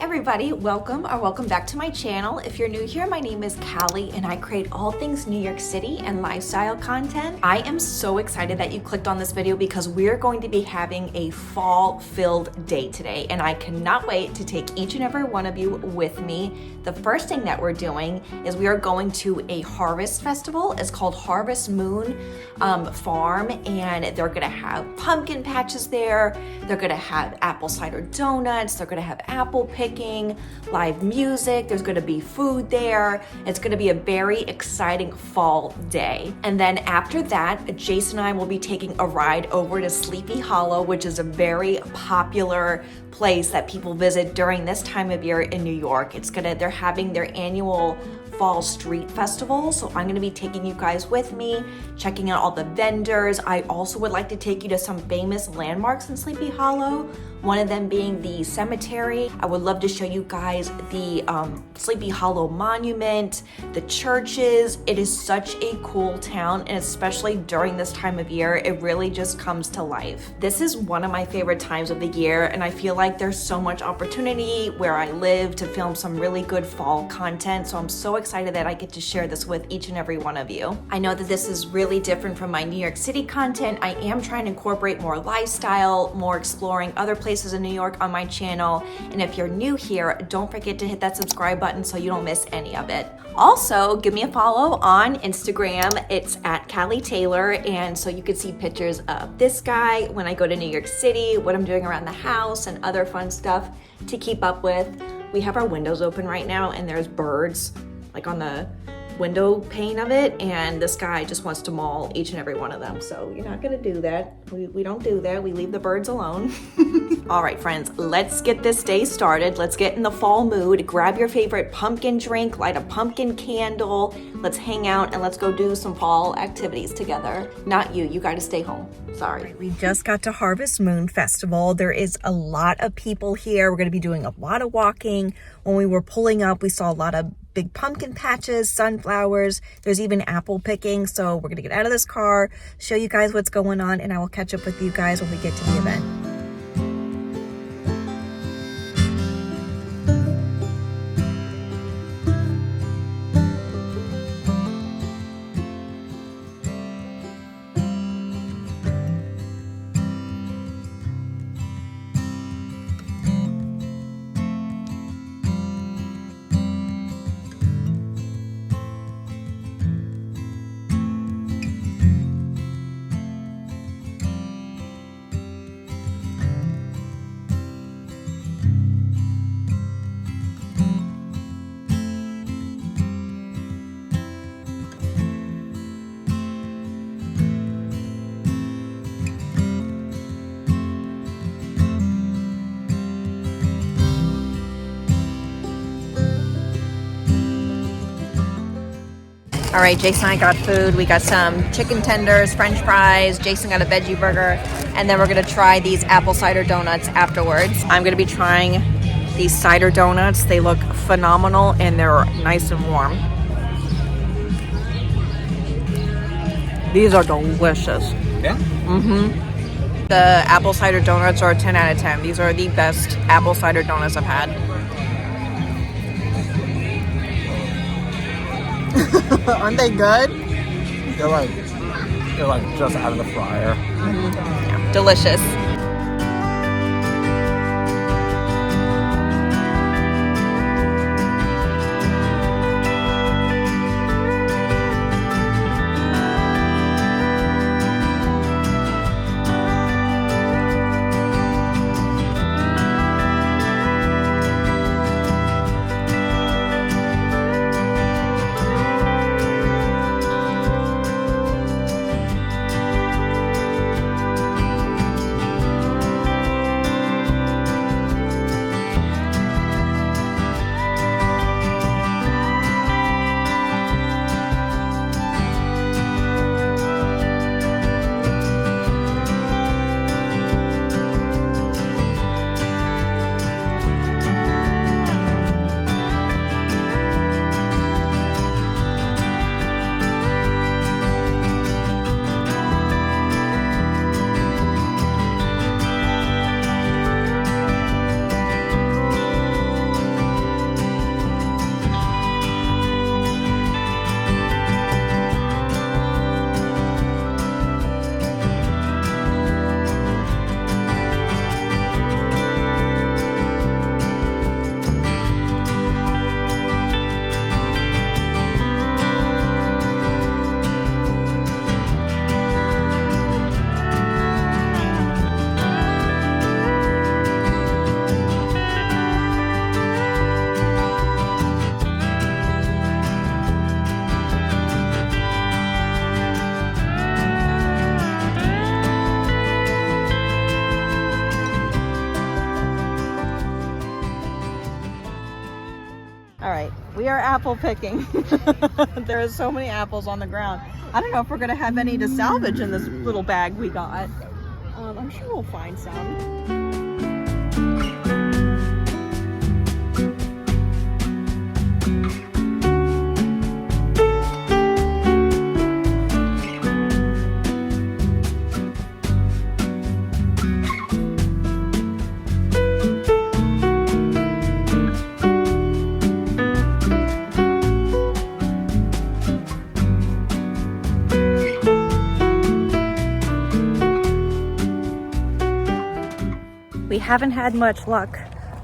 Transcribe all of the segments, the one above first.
Everybody, welcome back to my channel. If you're new here, my name is Callie and I create all things New York City and lifestyle content. I am so excited that you clicked on this video because we're going to be having a fall-filled day today and I cannot wait to take each and every one of you with me. The first thing that we're doing is we are going to a harvest festival. It's called Harvest Moon Farm, and they're gonna have pumpkin patches there. They're gonna have apple cider donuts. They're gonna have apple picking, live music. There's gonna be food there. It's gonna be a very exciting fall day. And then after that, Jason and I will be taking a ride over to Sleepy Hollow, which is a very popular place that people visit during this time of year in New York. They're having their annual Fall Street Festival, so I'm gonna be taking you guys with me, checking out all the vendors. I also would like to take you to some famous landmarks in Sleepy Hollow, one of them being the cemetery. I would love to show you guys the Sleepy Hollow Monument, the churches. It is such a cool town, and especially during this time of year, it really just comes to life. This is one of my favorite times of the year, and I feel like there's so much opportunity where I live to film some really good fall content, so I'm so excited that I get to share this with each and every one of you. I know that this is really different from my New York City content. I am trying to incorporate more lifestyle, more exploring other places in New York on my channel. And if you're new here, don't forget to hit that subscribe button so you don't miss any of it. Also, give me a follow on Instagram. It's @itscallietaylor, and so you can see pictures of this guy when I go to New York City, what I'm doing around the house, and other fun stuff to keep up with. We have our windows open right now, and there's birds like on the window pane of it, and this guy just wants to maul each and every one of them. So you're not gonna do that. We don't do that. We leave the birds alone. All right, friends, let's get this day started. Let's get in the fall mood. Grab your favorite pumpkin drink, light a pumpkin candle. Let's hang out and let's go do some fall activities together. Not you gotta stay home. Sorry. We just got to Harvest Moon Festival. There is a lot of people here. We're gonna be doing a lot of walking. When we were pulling up, we saw a lot of big pumpkin patches, sunflowers. There's even apple picking. So we're gonna get out of this car, show you guys what's going on, and I will catch up with you guys when we get to the event. All right, Jason and I got food. We got some chicken tenders, French fries. Jason got a veggie burger. And then we're gonna try these apple cider donuts afterwards. I'm gonna be trying these cider donuts. They look phenomenal and they're nice and warm. These are delicious. Yeah? Mm-hmm. The apple cider donuts are a 10 out of 10. These are the best apple cider donuts I've had. Aren't they good? They're like just out of the fryer. Mm-hmm. Yeah, delicious. right, we are apple picking. There are so many apples on the ground. I don't know if we're gonna have any to salvage in this little bag we got. I'm sure we'll find some. We haven't had much luck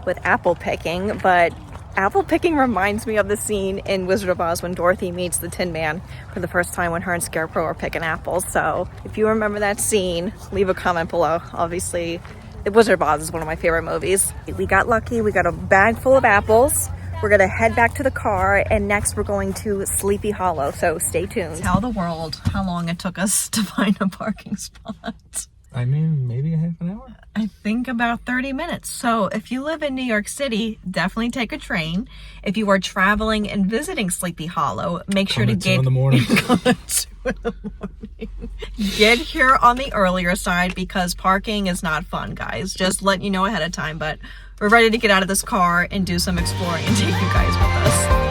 with apple picking, but apple picking reminds me of the scene in Wizard of Oz when Dorothy meets the Tin Man for the first time when her and Scarecrow are picking apples. So if you remember that scene, leave a comment below. Obviously, The Wizard of Oz is one of my favorite movies. We got lucky. We got a bag full of apples. We're gonna head back to the car, and next we're going to Sleepy Hollow, so stay tuned. Tell the world how long it took us to find a parking spot. I mean, maybe a half an hour? I think about 30 minutes. So if you live in New York City, definitely take a train. If you are traveling and visiting Sleepy Hollow, make sure to get 2 in the morning. 2 in the morning. Get here on the earlier side because parking is not fun, guys. Just letting you know ahead of time. But we're ready to get out of this car and do some exploring and take you guys with us.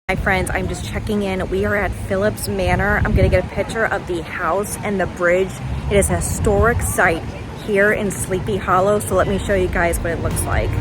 Hi friends, I'm just checking in. We are at Phillips Manor. I'm gonna get a picture of the house and the bridge. It is a historic site here in Sleepy Hollow, so let me show you guys what it looks like.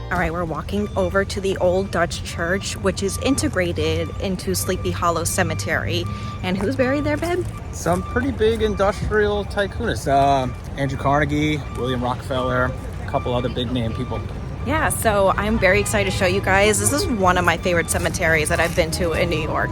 All right, we're walking over to the Old Dutch Church, which is integrated into Sleepy Hollow Cemetery. And who's buried there, babe? Some pretty big industrial tycoonists. Andrew Carnegie, William Rockefeller, a couple other big name people. Yeah, so I'm very excited to show you guys. This is one of my favorite cemeteries that I've been to in New York.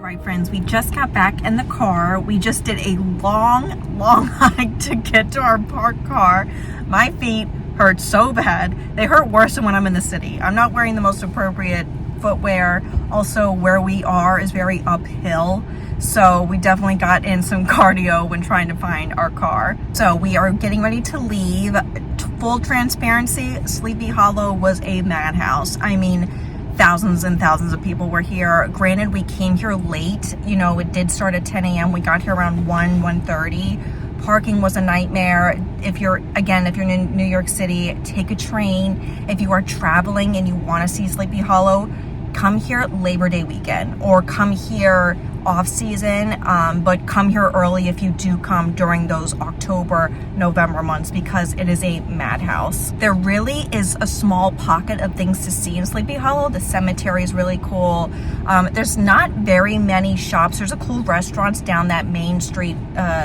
Right, friends, we just got back in the car. We just did a long hike to get to our parked car. My feet hurt so bad. They hurt worse than when I'm in the city. I'm not wearing the most appropriate footwear. Also, where we are is very uphill. So we definitely got in some cardio when trying to find our car. So we are getting ready to leave. Full transparency, Sleepy Hollow was a madhouse. I mean, thousands and thousands of people were here. Granted, we came here late. You know, it did start at 10 a.m. We got here around 1:30. Parking was a nightmare. If you're in New York City, take a train. If you are traveling and you want to see Sleepy Hollow, come here Labor Day weekend or come here off season, but come here early if you do come during those October, November months, because it is a madhouse. There really is a small pocket of things to see in Sleepy Hollow. The cemetery is really cool. There's not very many shops. There's a cool restaurants down that main street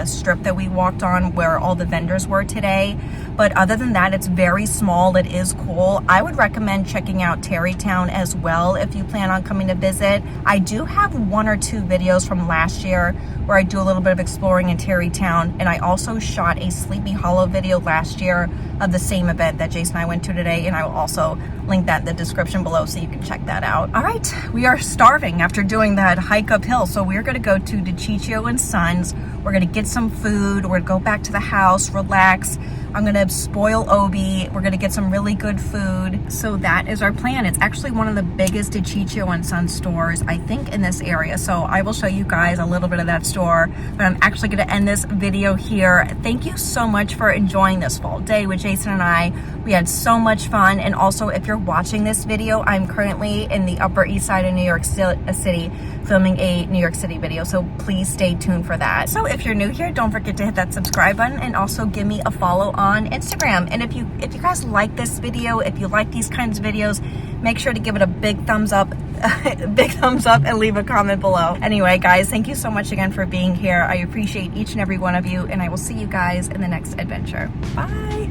strip that we walked on where all the vendors were today. But other than that, it's very small. It is cool. I would recommend checking out Tarrytown as well if you plan on coming to visit. I do have 1 or 2 videos from last year where I do a little bit of exploring in Tarrytown, and I also shot a Sleepy Hollow video last year of the same event that Jason and I went to today, and I will also link that in the description below so you can check that out. All right, we are starving after doing that hike uphill, so we're going to go to DiCiccio and Sons. We're going to get some food. We're going to go back to the house, relax. I'm going to spoil Obi. We're going to get some really good food. So that is our plan. It's actually one of the biggest DiCiccio and Sons stores, I think, in this area. So I will show you guys a little bit of that store, but I'm actually going to end this video here. Thank you so much for enjoying this fall day with Jason and I. We had so much fun. And also, if you're watching this video, I'm currently in the Upper East Side of New York City filming a New York City video. So please stay tuned for that. So if you're new here, don't forget to hit that subscribe button and also give me a follow on Instagram. And if you guys like this video, if you like these kinds of videos, make sure to give it a big thumbs up, and leave a comment below. Anyway, guys, thank you so much again for being here. I appreciate each and every one of you, and I will see you guys in the next adventure. Bye.